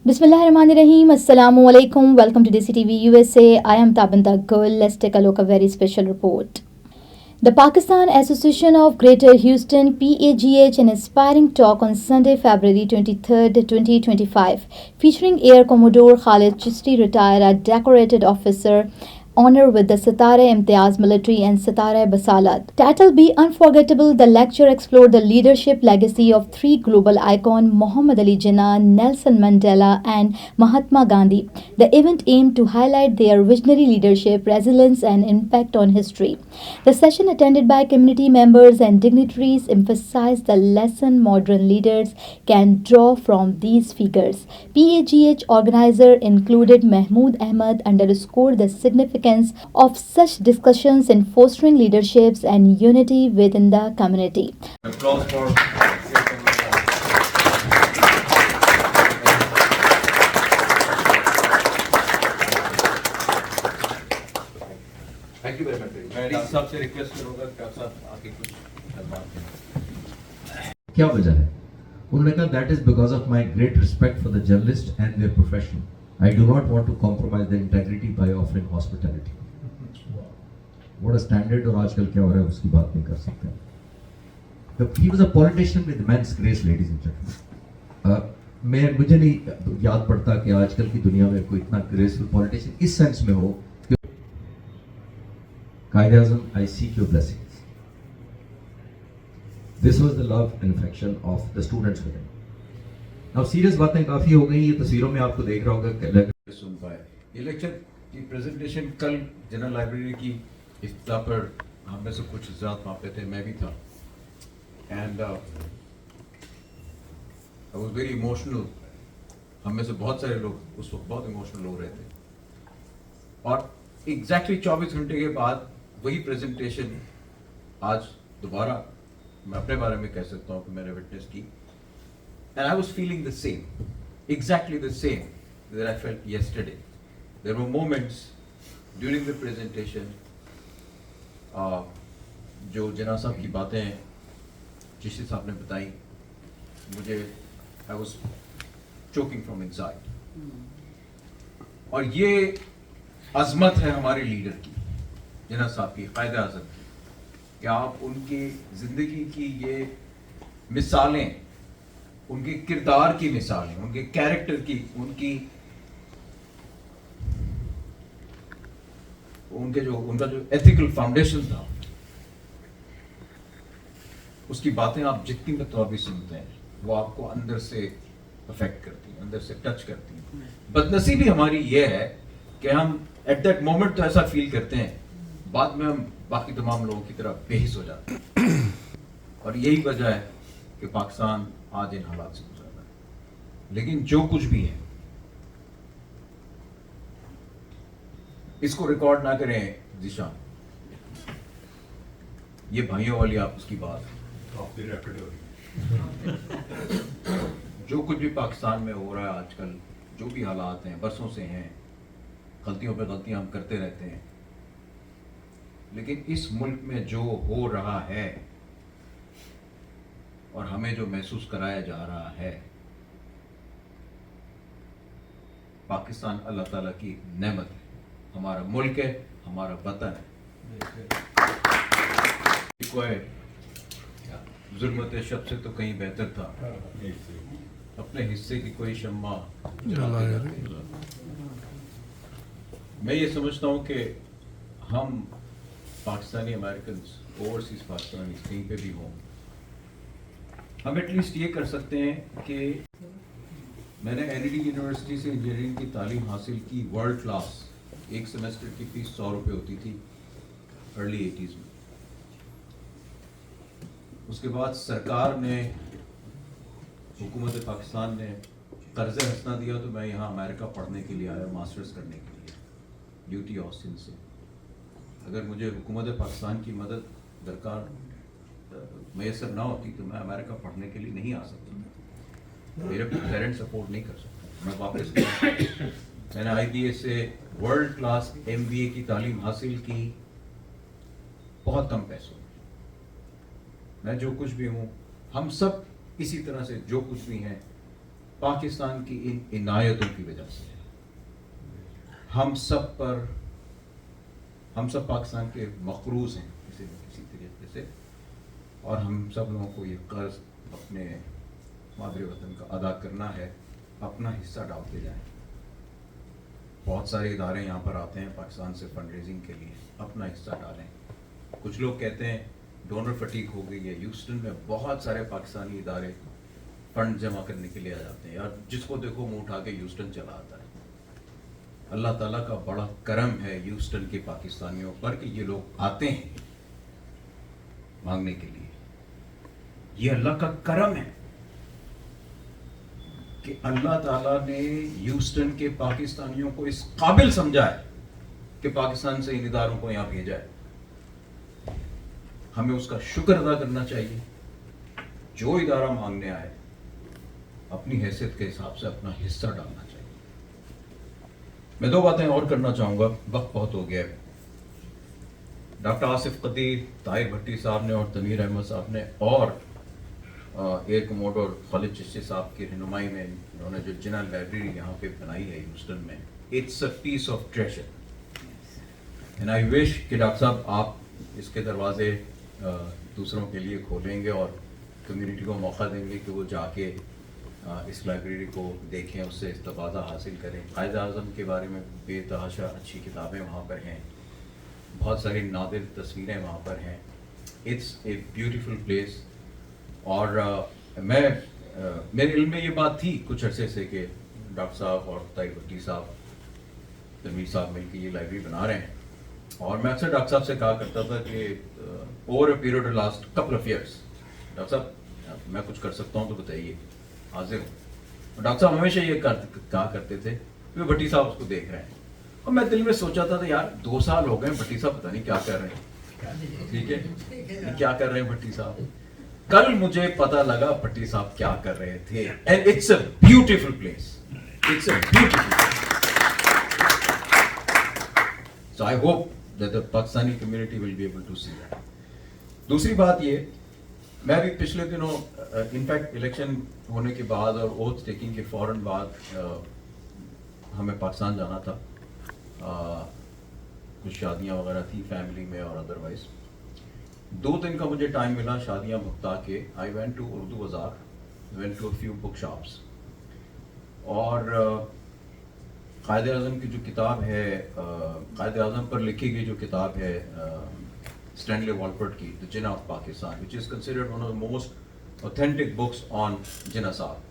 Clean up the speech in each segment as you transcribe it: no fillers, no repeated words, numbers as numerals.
Bismillahirrahmanirrahim. Assalamu alaikum. Welcome to DCTV USA. I am Tabanta Gul. Let's take a look at a very special report. The Pakistan Association of Greater Houston (PAGH) an inspiring talk on Sunday, February 23, 2025, featuring Air Commodore Khalid Chishti, retired a decorated officer, honor with the Satare Imtiaz Military and Satare Basalat. Title Be Unforgettable, the lecture explored the leadership legacy of three global icons, Muhammad Ali Jinnah, Nelson Mandela, and Mahatma Gandhi. The event aimed to highlight their visionary leadership, resilience, and impact on history. The session, attended by community members and dignitaries, emphasized the lesson modern leaders can draw from these figures. PAGH organizer included Mahmood Ahmad underscored the significance of such discussions in fostering leaderships and unity within the community. Applause for thank you very much. मैं सबसे request करूंगा कि आप सब आके कुछ बात करें। क्या वजह है? उन्होंने कहा that is because of my great respect for the journalist and their profession. I do not want to compromise the integrity by offering hospitality. What a standard, और आजकल क्या हो रहा है उसकी बात नहीं कर सकते। He was a politician with immense grace, ladies and gentleman. मुझे नहीं याद पड़ता कि आजकल की दुनिया में कोई इतना ग्रेसफुल पॉलिटिशियन इस सेंस में हो। Qaid-e-Azam, I seek your blessings. This was the love and affection of the students with him. Now serious बातें काफी हो गई, ये तस्वीरों में आपको देख रहा होगा। सुन पाए ये लेक्चर की प्रेजेंटेशन कल जनरल लाइब्रेरी की इफ्तिताह पर हम में से कुछ हज़रात वहाँ पे थे, मैं भी था, and I was very emotional. हम में से बहुत सारे लोग उस वक्त बहुत इमोशनल हो रहे थे, और एग्जैक्टली 24 घंटे के बाद वही प्रेजेंटेशन आज दोबारा मैं अपने बारे में कह सकता हूँ कि मैंने विटनेस की, and I was feeling the same, exactly the same that I felt yesterday. There were moments during the presentation जो जिन्ना साहब की बातें चिश्ती साहब ने बताई, मुझे I was choking from inside. और ये अजमत है हमारे लीडर की, जिन्ना साहब की, कायद-ए-आज़म की, कि आप उनकी ज़िंदगी की ये मिसालें, उनके किरदार की मिसालें, उनके कैरेक्टर की, उनका जो एथिकल फाउंडेशन था, उसकी बातें आप जितनी मरतबा भी सुनते हैं वो आपको अंदर से अफेक्ट करती हैं, अंदर से टच करती हैं। बदनसीबी हमारी ये है कि हम एट दैट मोमेंट तो ऐसा फील करते हैं, बाद में हम बाकी तमाम लोगों की तरह बेहिस हो जाते हैं। और यही वजह है कि पाकिस्तान आज इन हालात से गुजर रहा है। लेकिन जो कुछ भी है, इसको रिकॉर्ड ना करें जिशान, ये भाइयों वाली आप उसकी बात जो कुछ भी पाकिस्तान में हो रहा है आजकल, जो भी हालात हैं, बरसों से हैं, गलतियों पे गलतियां हम करते रहते हैं, लेकिन इस मुल्क में जो हो रहा है और हमें जो महसूस कराया जा रहा है, पाकिस्तान अल्लाह ताला की नेमत है, हमारा मुल्क है, हमारा वतन है। कोई जुल्मत शब से तो कहीं बेहतर था, अपने हिस्से की कोई शम्मा जलाते जाते। मैं ये समझता हूँ कि हम पाकिस्तानी अमेरिकन, ओवरसीज पाकिस्तानी कहीं पे भी हों, हम एटलीस्ट ये कर सकते हैं कि मैंने एनईडी यूनिवर्सिटी से इंजीनियरिंग की तालीम हासिल की, वर्ल्ड क्लास। एक सेमेस्टर की फीस 100 रुपये होती थी अर्ली 80s में। उसके बाद सरकार ने, हुकूमत पाकिस्तान ने कर्ज़े हंसना दिया, तो मैं यहाँ अमेरिका पढ़ने के लिए आया, मास्टर्स करने के लिए, ड्यूटी ऑस्टिन से। अगर मुझे हुकूमत पाकिस्तान की मदद दरकार मैसर ना होती तो मैं अमेरिका पढ़ने के लिए नहीं आ सकता, मेरे पेरेंट्स सपोर्ट नहीं कर सकते। मैं वापस मैंने IBA से वर्ल्ड क्लास MBA की तालीम हासिल की, बहुत कम पैसों में। मैं जो कुछ भी हूँ, हम सब इसी तरह से जो कुछ भी हैं, पाकिस्तान की इन इनायतों की वजह से हम सब पाकिस्तान के मकरूज हैं किसी न किसी तरीके से, और हम सब लोगों को ये कर्ज अपने मादरी वतन का अदा करना है, अपना हिस्सा डालते जाएं। बहुत सारे इदारे यहाँ पर आते हैं पाकिस्तान से फंड रेजिंग के लिए, अपना हिस्सा डालें। कुछ लोग कहते हैं डोनर फटीक हो गई है। ह्यूस्टन में बहुत सारे पाकिस्तानी इदारे फंड जमा करने के लिए आ जाते हैं यार, जिसको देखो मुंह उठा के ह्यूस्टन चला आता है। अल्लाह ताला का बड़ा करम है ह्यूस्टन के पाकिस्तानियों पर कि ये लोग आते हैं मांगने के लिए। ये अल्लाह का करम है कि अल्लाह ताला ने ह्यूस्टन के पाकिस्तानियों को इस काबिल समझा है कि पाकिस्तान से इन इदारों को यहां भेजा है। हमें उसका शुक्र अदा करना चाहिए। जो इदारा मांगने आए अपनी हैसियत के हिसाब से अपना हिस्सा डालना चाहिए। मैं दो बातें और करना चाहूंगा, वक्त बहुत हो गया है। डॉक्टर आसिफ कदीर, ताहिर भट्टी साहब ने और तमीर अहमद साहब ने और एयर कमोडोर खालिद चिश्ती साहब की रहनुमाई में उन्होंने जो जिना लाइब्रेरी यहाँ पे बनाई है ह्यूस्टन में, it's a piece of treasure and I wish कि डॉक्टर साहब आप इसके दरवाजे दूसरों के लिए खोलेंगे और कम्युनिटी को मौका देंगे कि वो जाके इस लाइब्रेरी को देखें, उससे इस्तेफ़ादा हासिल करें। कायद आज़म के बारे में बेतहाशा अच्छी किताबें वहाँ पर हैं, बहुत सारी नादिर तस्वीरें वहाँ पर हैं। It's a beautiful place. और मेरे इल्म में ये बात थी कुछ अरसे से कि डॉक्टर साहब और ताहिर भट्टी साहब, तनवीर साहब मिलकर ये लाइब्रेरी बना रहे हैं। और मैं अक्सर डॉक्टर साहब से कहा करता था कि over a period of last couple of years, doctor साहब मैं कुछ कर सकता हूँ तो बताइए, हाजिर हूँ। डॉक्टर साहब हमेशा ये कहा करते थे कि भट्टी साहब उसको देख रहे हैं। और मैं दिल में सोचा था यार 2 साल हो गए, भट्टी साहब पता नहीं क्या कर रहे हैं। ठीक है, क्या कर रहे हैं भट्टी साहब। कल मुझे पता लगा भट्टी साहब क्या कर रहे थे। And it's a beautiful place, it's a beautiful place. So I hope that the Pakistani community will be able to see that. दूसरी बात ये, मैं भी पिछले दिनों इनफैक्ट इलेक्शन होने के बाद और ओथ टेकिंग के फौरन बाद हमें पाकिस्तान जाना था। कुछ शादियां वगैरह थी फैमिली में और अदरवाइज 2 दिन का मुझे टाइम मिला शादियां भुगता के। I went to Urdu Bazar, went to a few book shops, और कायद आज़म की जो किताब है, कायद आज़म पर लिखी गई जो किताब है स्टैनली वॉलपर्ट की, the Jinnah of Pakistan, which is considered one of the most authentic books on Jinnah Sahab,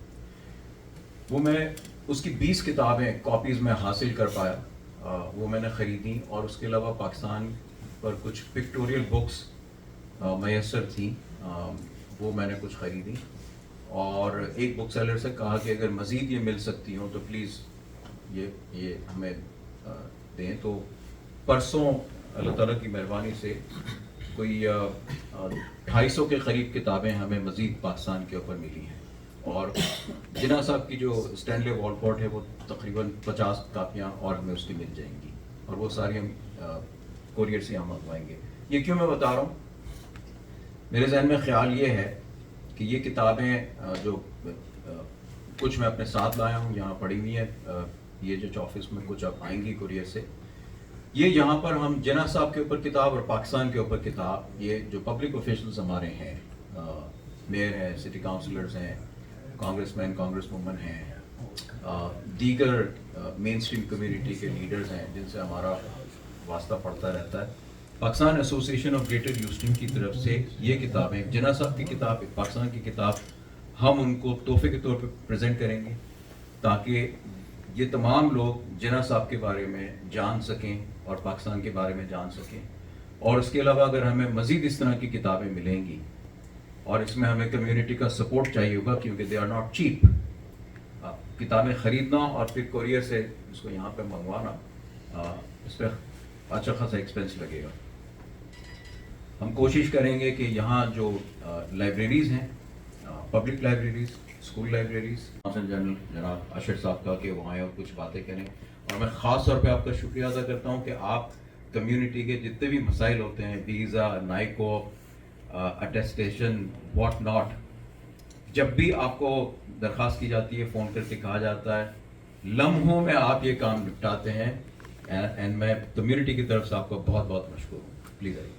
वो मैं उसकी 20 किताबें कॉपीज़ में हासिल कर पाया। वो मैंने ख़रीदी, और उसके अलावा पाकिस्तान पर कुछ पिक्टोरियल बुक्स मैसर थी, वो मैंने कुछ ख़रीदी। और एक बुक सेलर से कहा कि अगर मज़ीद ये मिल सकती हो तो प्लीज़ ये हमें दें। तो परसों अल्लाह ताला की मेहरबानी से कोई 250 के करीब किताबें हमें मज़ीद पाकिस्तान के ऊपर मिली हैं। और जिना साहब की जो स्टैनली वॉलपोर्ट है वो तकरीबन 50 कापियाँ और हमें उसकी मिल जाएंगी, और वो सारी हम कोरियर से हम मंगवाएंगे। ये क्यों मैं बता रहा हूँ, मेरे जहन में ख्याल ये है कि ये किताबें जो कुछ मैं अपने साथ लाया हूँ, यहाँ पड़ी हुई है, ये जो ऑफिस में कुछ अब आएंगी कुरियर से, ये यहाँ पर हम जिना साहब के ऊपर किताब और पाकिस्तान के ऊपर किताब, ये जो पब्लिक ऑफिशियल्स हमारे हैं, मेयर हैं, सिटी काउंसलर्स हैं, कांग्रेसमैन कांग्रेस वुमन हैं, दीगर मेन स्ट्रीम कम्युनिटी के लीडर्स हैं जिनसे हमारा वास्ता पड़ता रहता है, Pakistan association of greater Houston की तरफ से ये किताबें, जिना साहब की किताब, पाकिस्तान की किताब, हम उनको तोहफे के तौर पे प्रेजेंट करेंगे ताकि ये तमाम लोग जिना साहब के बारे में जान सकें और पाकिस्तान के बारे में जान सकें। और उसके अलावा अगर हमें मज़ीद इस तरह की किताबें मिलेंगी, और इसमें हमें कम्युनिटी का सपोर्ट चाहिए होगा क्योंकि दे आर नॉट चीप। किताबें ख़रीदना और फिर कोरियर से इसको यहाँ पे मंगवाना, इस पर अच्छा खासा एक्सपेंस लगेगा। हम कोशिश करेंगे कि यहाँ जो लाइब्रेरीज़ हैं, public libraries, school libraries, general जनाब अशर साहब का कि वहाँ आए और कुछ बातें करें। और मैं ख़ास तौर पे आपका शुक्रिया अदा करता हूँ कि आप कम्युनिटी के जितने भी मसाइल होते हैं, visa, Naiko, attestation, what not, جب بھی آپ کو درخواست کی جاتی ہے، فون کر کے کہا جاتا ہے، لمحوں میں آپ یہ کام نپٹاتے ہیں، اینڈ میں کمیونٹی کی طرف سے آپ کو بہت بہت مشکور ہوں. پلیز آئیے.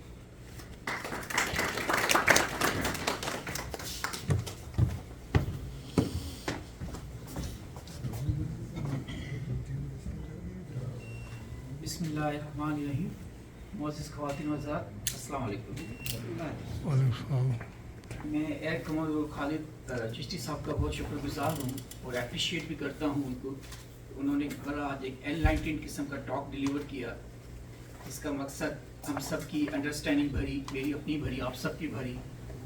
بسم اللہ الرحمن الرحیم. معزز خواتین و حضرات، السلام علیکم. میں ایئر کمانڈر خالد چشتی صاحب کا بہت شکر گزار ہوں اور اپریشیٹ بھی کرتا ہوں ان کو. انہوں نے بڑا آج ایک L19 قسم کا ٹاک ڈیلیور کیا، جس کا مقصد ہم سب کی انڈرسٹینڈنگ بھری، میری اپنی بھری، آپ سب کی بھری،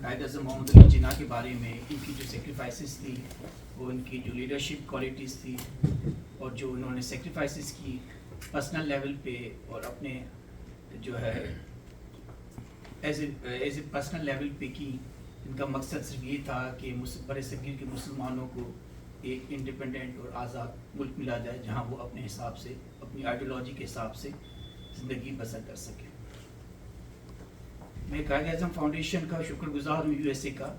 قائد اعظم محمد علی جناح کے بارے میں، ان کی جو سیکریفائسز تھی، وہ ان کی جو لیڈرشپ کوالٹیز تھی، اور جو انہوں نے سیکریفائسز کی پرسنل لیول پہ اور اپنے جو ہے ایز اے پرسنل لیول پہ کی. ان کا مقصد صرف یہ تھا کہ برِ صغیر کے مسلمانوں کو ایک انڈیپینڈنٹ اور آزاد ملک ملا جائے، جہاں وہ اپنے حساب سے، اپنی آئیڈیالوجی کے حساب سے زندگی بسر کر سکے. میں قائد اعظم فاؤنڈیشن کا شکر گزار ہوں، USA کا،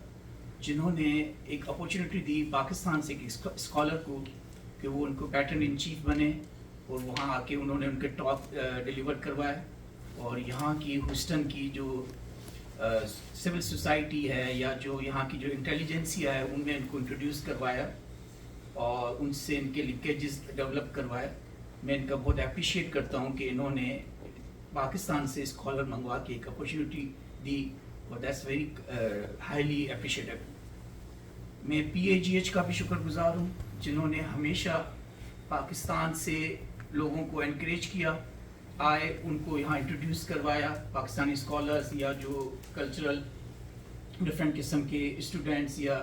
جنہوں نے ایک اپورچونیٹی دی پاکستان سے ایک اسکالر کو کہ وہ ان کو پیٹرن ان چیف بنے، اور وہاں آ کے انہوں نے ان کے ٹاک ڈیلیور کروائے، اور یہاں کی ہیوسٹن کی جو سول سوسائٹی ہے یا جو یہاں کی جو انٹیلیجنسی ہے، ان میں ان کو انٹروڈیوس کروایا اور ان سے ان کے لنکیجز ڈیولپ کروائے. میں ان کا بہت اپریشیٹ کرتا ہوں کہ انہوں نے پاکستان سے اسکالر منگوا کے ایک اپورچونیٹی دی، اور دیٹس ویری ہائیلی اپریشیٹیبل. میں PAGH کا بھی شکر گزار ہوں، جنہوں نے ہمیشہ پاکستان سے لوگوں کو انکریج کیا، آئے ان کو یہاں انٹروڈیوس کروایا، پاکستانی اسکالرز یا جو کلچرل ڈفرینٹ قسم کے اسٹوڈنٹس یا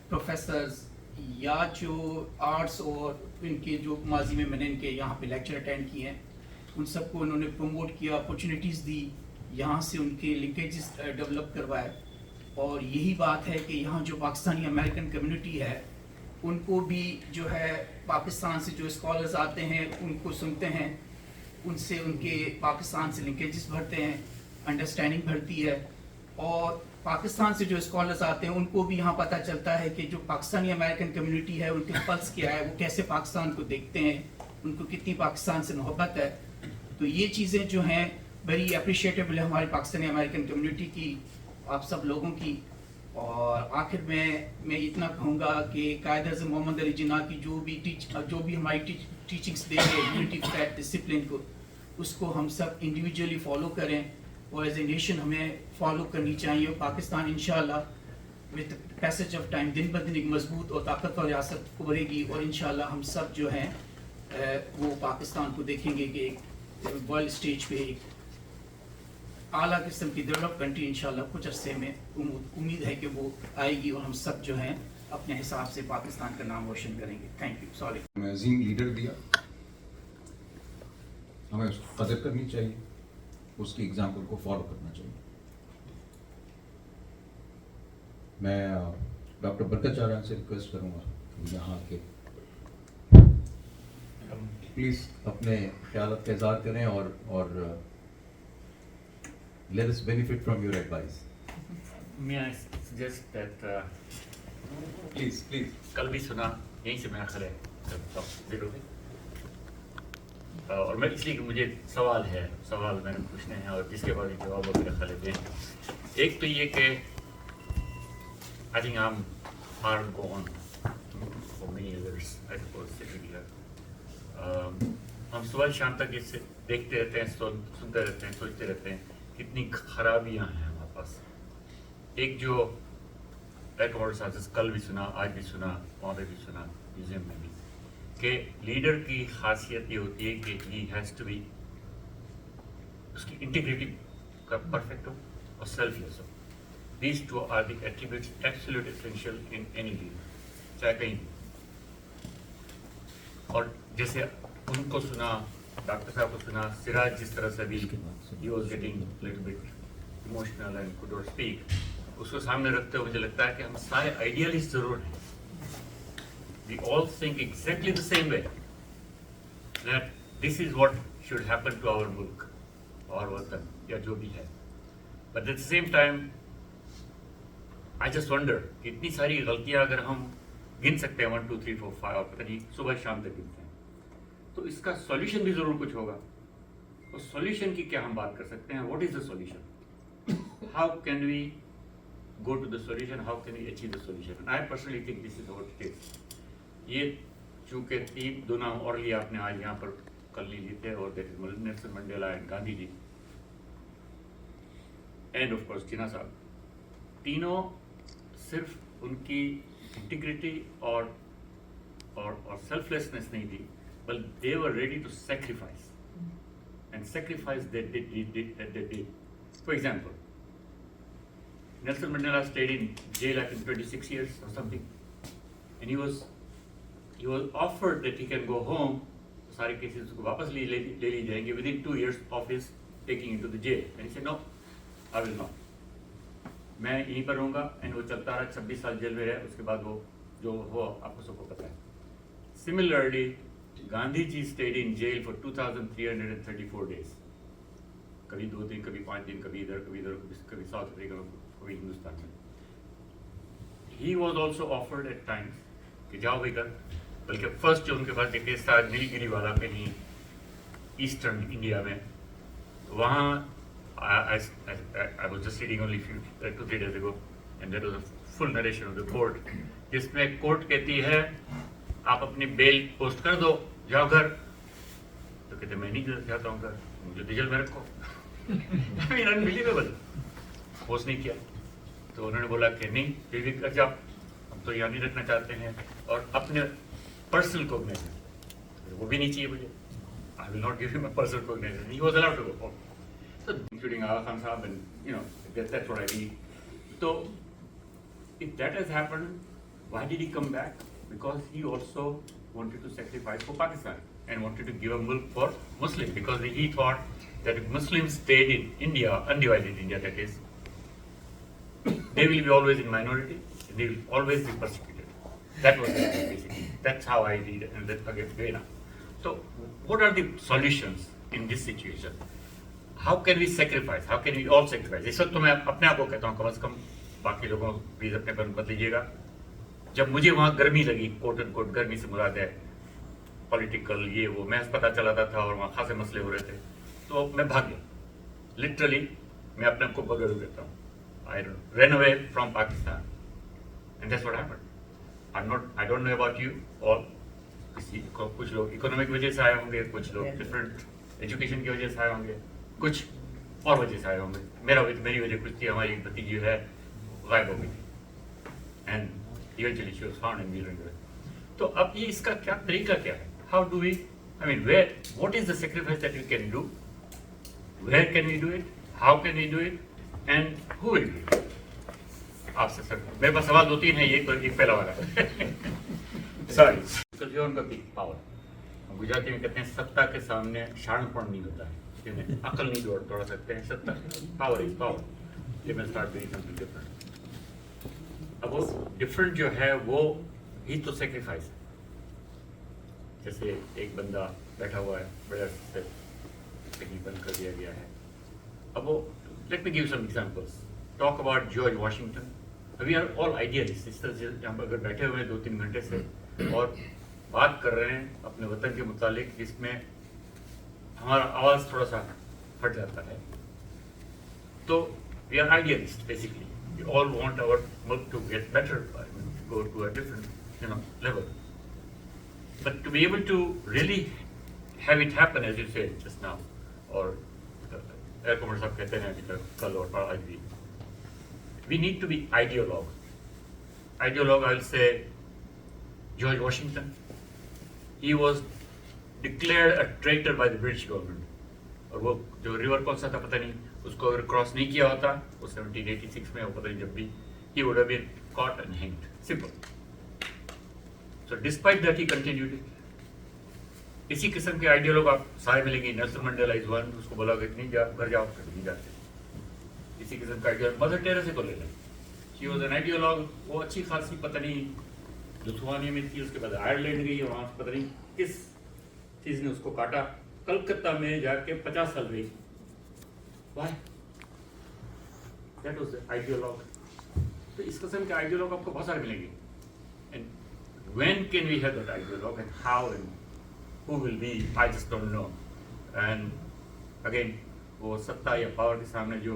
پروفیسرز یا جو آرٹس اور ان کے جو ماضی میں نے ان کے یہاں پہ لیکچر اٹینڈ کیے ہیں، ان سب کو انہوں نے پروموٹ کیا، اپورچونیٹیز دی، یہاں سے ان کے لنکیجز ڈیولپ کروائے. اور یہی بات ہے کہ یہاں جو پاکستانی امریکن کمیونٹی ہے، ان کو بھی جو ہے پاکستان سے جو اسکالرز آتے ہیں ان کو سنتے ہیں، ان سے ان کے پاکستان سے لنکیجز بڑھتے ہیں، انڈرسٹینڈنگ بڑھتی ہے. اور پاکستان سے جو اسکالرز آتے ہیں ان کو بھی یہاں پتہ چلتا ہے کہ جو پاکستانی امریکن کمیونٹی ہے، ان کے پلس کیا ہے، وہ کیسے پاکستان کو دیکھتے ہیں، ان کو کتنی پاکستان سے محبت ہے. تو یہ چیزیں جو ہیں بڑی اپریشیٹیبل ہے ہماری پاکستانی امریکن کمیونٹی کی، آپ سب لوگوں کی. اور آخر میں اتنا کہوں گا کہ قائد اعظم محمد علی جناح کی جو بھی ہماری ٹیچنگس دے رہے یونٹی فیٹ ڈسپلن کو، اس کو ہم سب انڈیویجولی فالو کریں، اور ایز اے نیشن ہمیں فالو کرنی چاہیے. اور پاکستان انشاءاللہ وتھ پیسج آف ٹائم دن بدن ایک مضبوط اور طاقتور ریاست ابھرے گی، اور انشاءاللہ ہم سب جو ہیں وہ پاکستان کو دیکھیں گے کہ ایک ورلڈ اسٹیج پہ ایک اعلیٰ قسم کی ڈیولپ کنٹری انشاءاللہ کچھ عرصے میں امید ہے کہ وہ آئے گی، اور ہم سب جو ہیں اپنے حساب سے پاکستان کا نام روشن کریں گے. Thank you. سوری. ہمیں عظیم لیڈر دیا، ہمیں اس کو قدر کرنی چاہیے، اس کی ایگزامپل کو فالو کرنا چاہیے. میں ڈاکٹر برکت چاران سے ریکویسٹ کروں گا کہ یہاں کے پلیز اپنے خیالات کا اظہار کریں اور let us benefit from your advice. May I suggest that Please. کل بھی سنا یہیں سے میرا خیال ہے اور میں اس لیے کہ مجھے سوال میں نے پوچھنے ہیں اور جس کے بعد جواب میرا خیال ہے دیں. ایک تو یہ کہ I think I'm hard gone for many years, I suppose, sitting here. ہم صبح شام تک اس سے دیکھتے رہتے ہیں، سنتے رہتے ہیں، سوچتے رہتے ہیں کتنی خرابیاں ہیں ہمارے پاس. ایک جو کل بھی سنا، آج بھی سنا، وہاں پہ بھی سنا، میوزیم میں بھی، کہ لیڈر کی خاصیت یہ ہوتی ہے کہ ہی ہیز ٹو بی، اس کی انٹیگریٹی کا پرفیکٹ ہو اور سیلف لیس ہو. These two are the attributes absolute essential in any leader, چاہے کہیں بھی. اور جیسے ان کو سنا، ڈاکٹر صاحب کو سنا، سراج جس طرح سے بھی he was getting little bit emotional and could not speak, اس کو سامنے رکھتے ہوئے مجھے لگتا ہے کہ ہم سارے آئیڈیالسٹ ضرور ہیں. We all think exactly the same way that this is what should happen to our ملک اور وطن یا جو بھی ہے. But at the same time I just wonder कि इतनी सारी गलतियां अगर हम गिन सकते हैं 1 2 3 4 5 और पता नहीं सुबह शाम तक गिनते हैं, तो इसका सॉल्यूशन भी ज़रूर कुछ होगा। और सॉल्यूशन की क्या हम बात कर सकते हैं, what is the solution, how can we go to the solution, how can we achieve the solution? And I personally think this is what it is. ये चूँकि दो नाम और लिए आपने आज यहाँ पर कर लिए थे, और that is Nelson Mandela and Gandhi ji and of course Jinnah Sahab, तीनों सिर्फ उनकी इंटीग्रिटी और सेल्फलेसनेस नहीं थी, बल्कि they were ready to sacrifice, and sacrifice that they did. For example, Nelson Mandela stayed in jail, I think 26 years or something, and he was offered that he can go home. सारे cases को वापस ले ली जाएंगे within 2 years of his taking into the jail, and he said no, I will not. मैं यहीं पर रहूँगा, and वो चलता रहा, 26 साल जेल में रहे, उसके बाद वो जो हुआ आपको सबको पता है. Similarly, Gandhi ji stayed in jail for 2,334 days. कभी 2 दिन, कभी 5 दिन, कभी इधर, कभी साउथ अफ्रीका में, कभी हिंदुस्तान में. He was also offered at times कि जाओ भाई कर, बल्कि फर्स्ट जो उनके पास एक केस था नीलगिरी वाला कहीं ईस्टर्न इंडिया में, तो वहाँ I was just reading only 2-3 days ago, and that was a full narration of the court, जिसमें कोर्ट कहती है आप अपनी बेल पोस्ट कर दो, जाओ घर. तो कहते मैं नहीं जाता हूँ घर, मुझे जेल में रखो. I mean, unbelievable. पोस्ट नहीं किया, तो उन्होंने बोला कि नहीं फिर भी कर जाओ, हम तो यहाँ नहीं रखना चाहते हैं, और अपने पर्सनल कोग्निशन वो भी नहीं चाहिए मुझे. I will not give him a personal cognizance. He was allowed to go home. So, including Aga Khan Sahab, and you know, that's what I read. So, if that has happened, why did he come back? Because he also wanted to sacrifice for Pakistan and wanted to give a mulk for Muslims, because he thought that if Muslims stayed in India, undivided India that is, they will be always in minority, and they will always be persecuted. That was it, basically. That's how I read it, and that's again. So, what are the solutions in this situation? How can we sacrifice? How can we all sacrifice? इस वक्त तो मैं अपने आप को कहता हूँ, कम से कम बाकी लोगों को प्लीज अपने पर मत लीजिएगा. जब मुझे वहाँ गर्मी लगी, कोट एंड कोट गर्मी से मुराद है पॉलिटिकल ये वो, मैं अस्पताल चलाता था और वहाँ खासे मसले हो रहे थे, तो मैं भाग गया. लिटरली मैं अपने आप को बगड़ू देता हूँ. I ran away from Pakistan, and that's what happened. I don't know about you all. कुछ लोग इकोनॉमिक वजह से आए होंगे, कुछ लोग डिफरेंट एजुकेशन की वजह से आए होंगे, कुछ और वजह से आए होंगे. मेरी वजह कुछ थी, हमारी भतीजी है गायब हो गई, and eventually she was found and we run away. तो अब ये इसका क्या तरीका क्या है? How do we, I mean where, what is the sacrifice that we can do, where can we do it, how can we do it, and who will do it? आपसे sir मेरे पास सवाल 2-3 है, ये पहला वाला सॉरी. उनका big power, Gujarati में कहते हैं सत्ता के सामने शाणपण नहीं होता है, अकल नहीं दौड़ा सकते हैं, सत्ता पावर इज पावर. ये मैं स्टार्ट डूइंग समथिंग डिफरेंट. अब वो डिफरेंट जो है वो ही तो सेक्रीफाइस है. जैसे एक बंदा बैठा हुआ है, बड़ा से कहीं बंद कर दिया गया है. अब वो, let me give some examples. Talk about George Washington. We are all idealist. इस तरह से यहाँ पर अगर बैठे हुए हैं 2-3 घंटे से और बात कर रहे हैं अपने वतन के मुतालिक, जिसमें हमारा आवाज़ थोड़ा सा फट जाता है, तो we are idealist basically. We all want our मुल्क to get better, go to a different level. But to be able to really have it happen, as you said just now, or Air Commerce साहब कहते हैं अभी तक, कल और आज भी, we need to be ideologue. Ideologue, I'll say George Washington. He was declared a traitor by the British government. और वो जो रिवर कौन सा था पता नहीं, उसको अगर क्रॉस नहीं किया होता वो 1786 में, वो पता नहीं जब भी, he would have been caught and hanged. Simple. So despite that he continued it. इसी किस्म के आइडियोलॉग आप सारे मिलेंगे. Nelson Mandela is one. उसको बोला कि नहीं जा, घर जाओ, नहीं जाते. इसी किस्म का आइडियोलॉग मदर टेरेसा को ले लें. She was an ideologue. वो अच्छी खासी पता नहीं लिथुआनिया में थी, उसके बाद आयरलैंड गई, वहाँ पता नहीं किस चीज़ ने उसको काटा, कलकत्ता में जाके 50 साल रही. Why? That was the ideologue. तो इस किस्म के आइडियोलॉग आपको बहुत सारे मिलेंगे. And when can we have that ideologue and how and who will be, I just don't know. And again वो सत्ता या पावर के सामने जो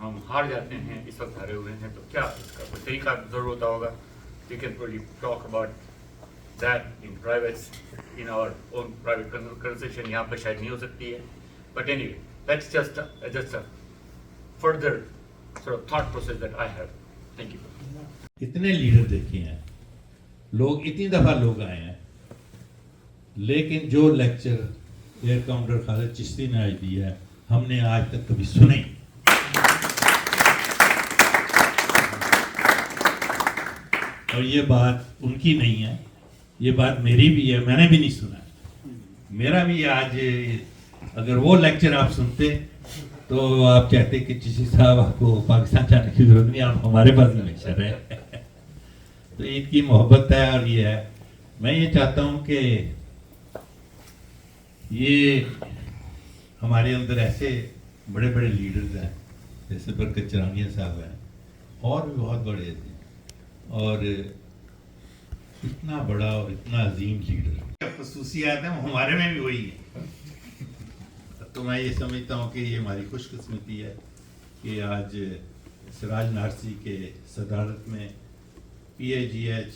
हम हार जाते हैं, इस वक्त हारे हुए हैं, तो क्या इसका कोई तरीका जरूर होता होगा. We can probably talk about that in private, in our own private conversation. यहाँ पर शायद नहीं हो सकती है, but anyway that's just a further sort of thought process that I have. Thank you. इतने लीडर देखे हैं, लोग इतनी दफा लोग आए हैं, लेकिन जो lecture air commander Khalid Chishti ने आज दिया है, हमने आज तक कभी सुने. और ये बात उनकी नहीं है, ये बात मेरी भी है, मैंने भी नहीं सुना. मेरा भी आज, अगर वो लेक्चर आप सुनते तो आप चाहते कि चिश्ती साहब आपको पाकिस्तान जाने की जरूरत नहीं, आप हमारे पास हमेशा रहे. तो इनकी मोहब्बत है और ये है. मैं ये चाहता हूँ कि ये हमारे अंदर ऐसे बड़े बड़े लीडर्स हैं, जैसे बरकत चरानिया साहब हैं, और भी बहुत बड़े हैं, और इतना बड़ा और इतना अजीम लीडर. खसूसियात हैं, हमारे में भी वही है. तो मैं ये समझता हूँ कि ये हमारी खुशकिस्मती है कि आज सिराज नारसी के सदारत में PAGH,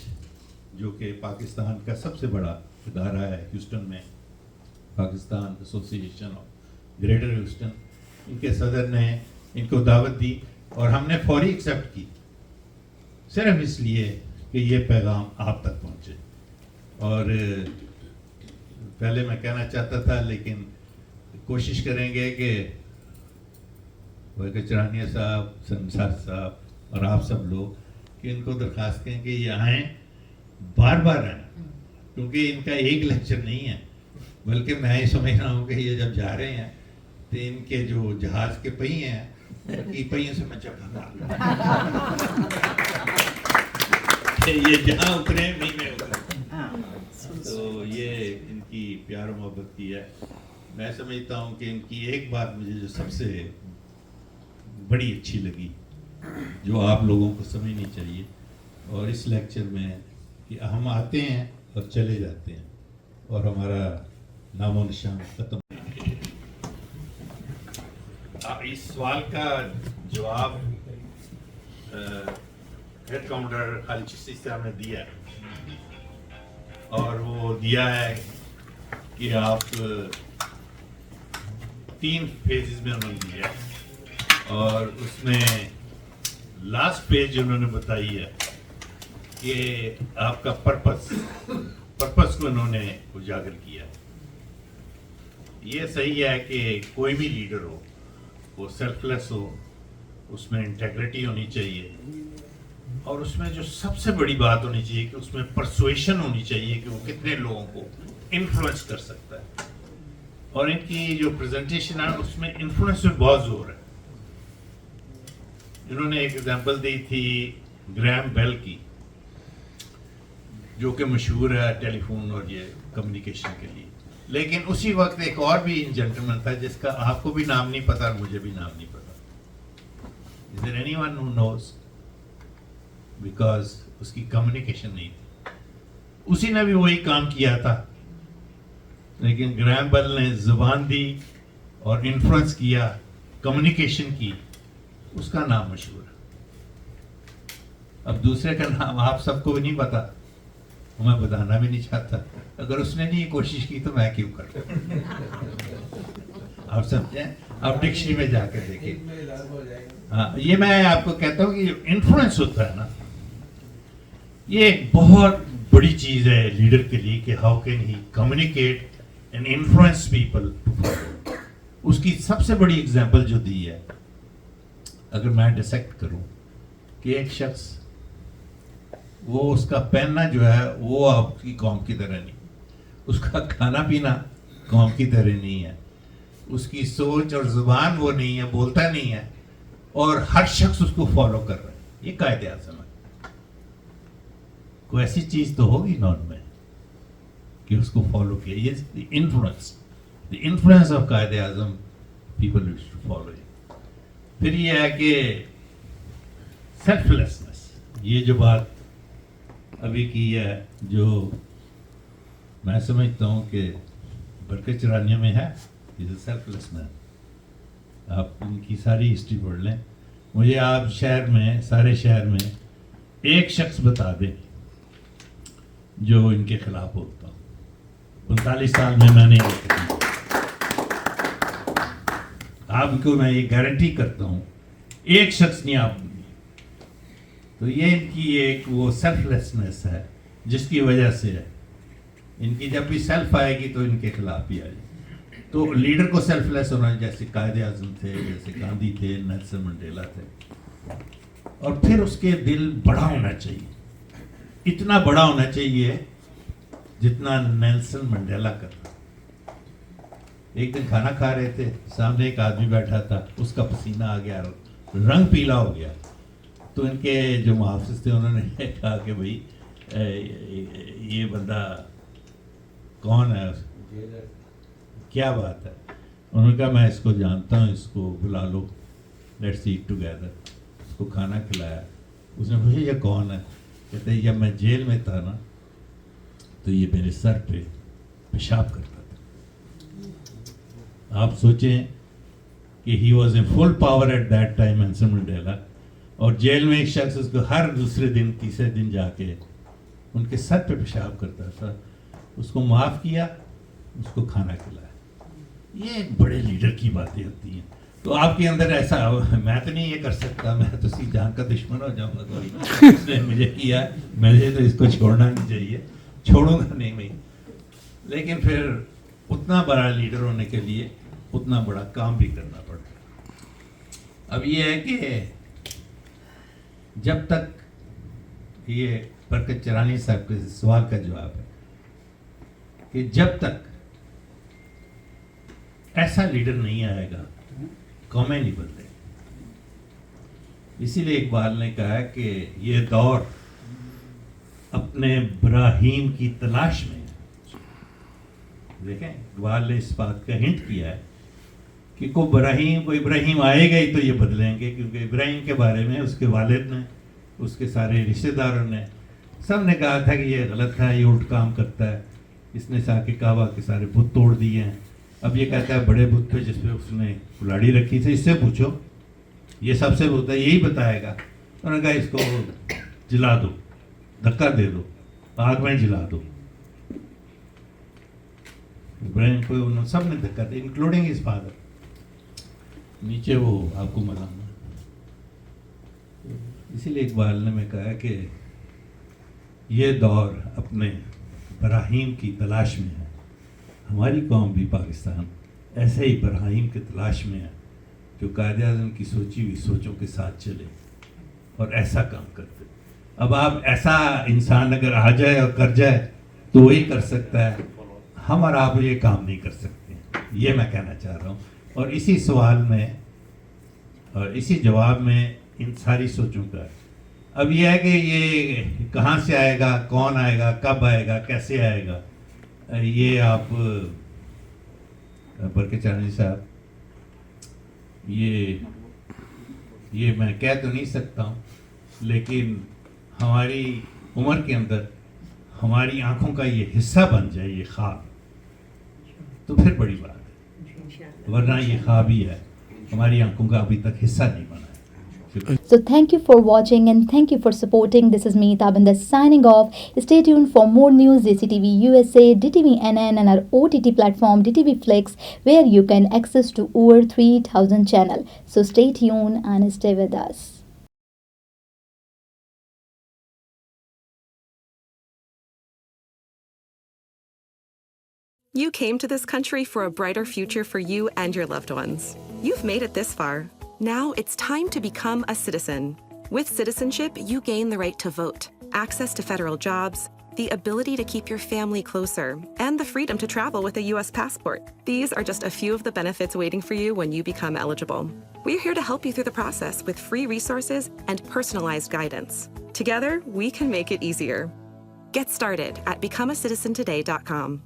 जो कि पाकिस्तान का सबसे बड़ा इदारा है ह्यूस्टन में, Pakistan association of greater Houston, इनके सदर ने इनको दावत दी और हमने फौरी एक्सेप्ट की, सिर्फ इसलिए कि ये पैगाम आप तक पहुँचे. और पहले मैं कहना चाहता था, लेकिन कोशिश करेंगे कि बरकत चरानिया साहब, संसार साहब और आप सब लोग कि इनको दरख्वास्त करें कि ये आएँ, बार बार आएँ, क्योंकि इनका एक लेक्चर नहीं है, बल्कि मैं ये समझ रहा हूँ कि ये जब जा रहे हैं तो इनके जो जहाज के पहिए हैं, ई पहियों से मैं चढ़ा ये जहाँ उतरे नहीं मैं उतरे. तो ये इनकी प्यार मोहब्बत की है. मैं समझता हूँ कि इनकी एक बात मुझे जो सबसे बड़ी अच्छी लगी, जो आप लोगों को समझनी चाहिए, और इस लेक्चर में कि हम आते हैं और चले जाते हैं और हमारा नामो निशान खत्म. इस सवाल का जवाब हेड कमांडर खालिद चिश्ती साहब ने दिया है, और वो दिया है कि आप 3 फेजेस में उन्होंने दिया है, और उसमें लास्ट पेज उन्होंने बताई है कि आपका पर्पस को उन्होंने उजागर किया. ये सही है कि कोई भी लीडर हो वो सेल्फलेस हो, उसमें इंटेग्रिटी होनी चाहिए, और उसमें जो सबसे बड़ी बात होनी चाहिए कि उसमें परसुएशन होनी चाहिए कि वो कितने लोगों को इन्फ्लुएंस कर सकता है. और इनकी जो प्रेजेंटेशन है उसमें इन्फ्लुएंस में बहुत जोर है. इन्होंने एक एग्जांपल दी थी ग्रैम बेल की, जो कि मशहूर है टेलीफोन और ये कम्युनिकेशन के लिए. लेकिन उसी वक्त एक और भी जेंटलमैन था जिसका आपको भी नाम नहीं पता और मुझे भी नाम नहीं पता. Is there anyone who knows? Because उसकी कम्युनिकेशन नहीं थी. उसी ने भी वही काम किया था, लेकिन ग्रैम बेल ने जुबान दी और इन्फ्लुएंस किया, कम्युनिकेशन की, उसका नाम मशहूर है. अब दूसरे का नाम आप सबको भी नहीं पता, मैं बताना भी नहीं चाहता. अगर उसने नहीं कोशिश की तो मैं क्यों करता. आप समझे? आप डिक्शनरी में जाकर देखिए. हाँ, ये मैं आपको कहता हूँ कि जो इन्फ्लुएंस होता है ना, ये एक बहुत बड़ी चीज है लीडर के लिए कि how can he communicate and influence people to follow. उसकी सबसे बड़ी एग्जांपल जो दी है, अगर मैं डिसेक्ट करूं कि एक शख्स, वो उसका पहनना जो है वो आपकी कौम की तरह नहीं, उसका खाना पीना कौम की तरह नहीं है, उसकी सोच और जुबान वो नहीं है, बोलता नहीं है, और हर शख्स उसको फॉलो कर रहा है. ये कायदे आज़म है. कोई ऐसी चीज तो होगी नॉन में कि उसको फॉलो किया. ये influence of Quaid-e Azam, people used to follow it. फिर ये है कि सेल्फलेसनेस, ये जो बात अभी की है, जो मैं समझता हूँ कि बरकत चरानिया में है, इज सेल्फलेसनेस। आप इनकी सारी हिस्ट्री पढ़ लें। मुझे आप शहर में, सारे शहर में एक शख्स बता दें जो इनके खिलाफ होता हो। 39 साल में मैंने आपको मैं ये गारंटी करता हूँ, एक शख्स नहीं आप। तो ये इनकी एक वो सेल्फलेसनेस है जिसकी वजह से है। इनकी जब भी सेल्फ आएगी तो इनके खिलाफ ही आएगी। तो लीडर को सेल्फलेस होना, जैसे कायदे आज़म थे, जैसे गांधी थे, नेल्सन मंडेला थे। और फिर उसके दिल बड़ा होना चाहिए, इतना बड़ा होना चाहिए जितना नेल्सन मंडेला करता। एक दिन खाना खा रहे थे, सामने एक आदमी बैठा था, उसका पसीना आ गया, रंग पीला हो गया। तो इनके जो मुहाफिज थे उन्होंने कहा कि भाई ये बंदा कौन है, क्या बात है। उन्होंने कहा मैं इसको जानता हूँ, इसको बुला लो, लेट्स ईट टुगेदर। उसको खाना खिलाया। उसने पूछा ये कौन है? कहते हैं जब मैं जेल में था ना तो ये मेरे सर पे पेशाब करता था। आप सोचें कि he was in full power at that time, Nelson Mandela, और जेल में एक शख्स उसको हर दूसरे दिन, तीसरे दिन जाके उनके सर पे पेशाब करता था। उसको माफ़ किया, उसको खाना खिलाया। ये बड़े लीडर की बातें होती हैं। तो आपके अंदर ऐसा, मैं तो नहीं ये कर सकता, मैं तो सी जान का दुश्मन हो जाऊंगा, कोई इसने मुझे किया, मुझे तो इसको छोड़ना नहीं चाहिए, छोड़ूंगा नहीं मैं। लेकिन फिर उतना बड़ा लीडर होने के लिए उतना बड़ा काम भी करना पड़ता। अब ये है कि जब तक, ये बरकत चरानी साहब के सवाल का जवाब है कि जब तक ऐसा लीडर नहीं आएगा, कौमें नहीं बदलेगी। इसीलिए इकबाल ने कहा कि ये दौर अपने इब्राहिम की तलाश में है। देखें, इकबाल ने इस बात का हिंट किया है कि को इब्राहिम आएगा ही तो ये बदलेंगे, क्योंकि इब्राहिम के बारे में उसके वालिद ने, उसके सारे रिश्तेदारों ने, सब ने कहा था कि ये गलत है, ये उल्ट काम करता है, इसने साके काबा के सारे बुत तोड़ दिए हैं। अब ये कहता है बड़े बुत पे जिस पे उसने कुल्हाड़ी रखी थी, इससे पूछो, ये सबसे बुत है, यही बताएगा। उन्होंने कहा इसको जला दो, धक्का दे दो, आग में जला दो। इब्राहिम को उन्होंने सब ने धक्का दिया, इंक्लूडिंग हिज फादर। नीचे वो आपको मलाम। इसीलिए इकबाल ने मैं कहा कि ये दौर अपने इब्राहिम की तलाश में है। हमारी कौम भी, पाकिस्तान, ऐसे ही इब्राहिम की तलाश में है जो कायदे आज़म की सोची हुई सोचों के साथ चले और ऐसा काम करते। अब आप ऐसा इंसान अगर आ जाए और कर जाए तो वही कर सकता है, हम और आप ये काम नहीं कर सकते। ये मैं कहना चाह रहा हूँ। और इसी सवाल में और इसी जवाब में इन सारी सोचों का अब यह है कि ये कहाँ से आएगा, कौन आएगा, कब आएगा, कैसे आएगा, ये आप बरकत चरानी साहब, ये मैं कह तो नहीं सकता हूँ, लेकिन हमारी उम्र के अंदर हमारी आंखों का ये हिस्सा बन जाए ये ख्वाब, तो फिर बड़ी बात है। वरना ये ख्वाब ही है, हमारी आंखों का अभी तक हिस्सा नहीं बना है। So thank you for watching and thank you for supporting. This is me, Tabinder, signing off. Stay tuned for more news, DCTV USA, DTV NN and our OTT platform, DTV Flix, where you can access to over 3,000 channel. So stay tuned and stay with us. You came to this country for a brighter future for you and your loved ones. You've made it this far. Now it's time to become a citizen. With citizenship, you gain the right to vote, access to federal jobs, the ability to keep your family closer, and the freedom to travel with a U.S. passport. These are just a few of the benefits waiting for you when you become eligible. We're here to help you through the process with free resources and personalized guidance. Together, we can make it easier. Get started at becomeacitizentoday.com.